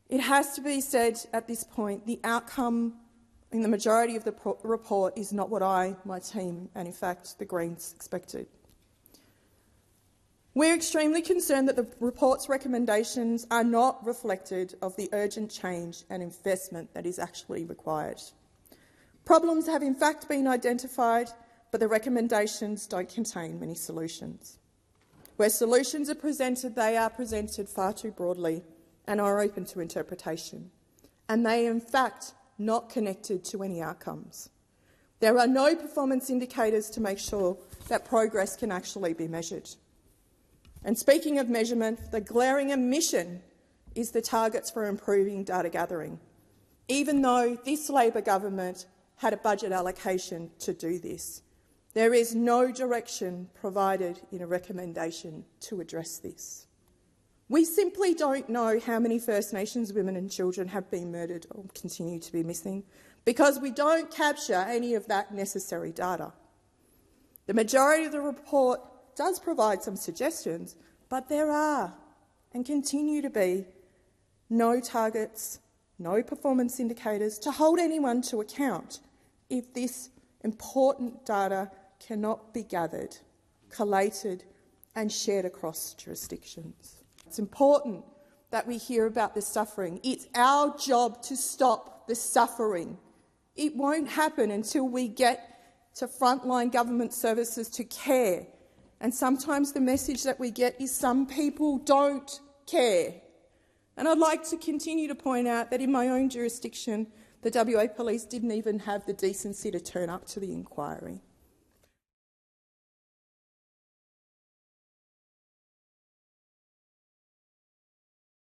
It has to be said at this point, the outcome in the majority of the report is not what I, my team, and in fact the Greens expected. We're extremely concerned that the report's recommendations are not reflective of the urgent change and investment that is actually required. Problems have in fact been identified, but the recommendations don't contain many solutions. Where solutions are presented, they are presented far too broadly and are open to interpretation, and they are in fact not connected to any outcomes. There are no performance indicators to make sure that progress can actually be measured. And speaking of measurement, the glaring omission is the targets for improving data gathering, even though this Labor government had a budget allocation to do this. There is no direction provided in a recommendation to address this. We simply don't know how many First Nations women and children have been murdered or continue to be missing because we don't capture any of that necessary data. The majority of the report does provide some suggestions, but there are and continue to be no targets, no performance indicators to hold anyone to account if this important data cannot be gathered, collated and shared across jurisdictions. It's important that we hear about the suffering. It's our job to stop the suffering. It won't happen until we get to frontline government services to care. And sometimes the message that we get is some people don't care. And I'd like to continue to point out that in my own jurisdiction, the WA Police didn't even have the decency to turn up to the inquiry.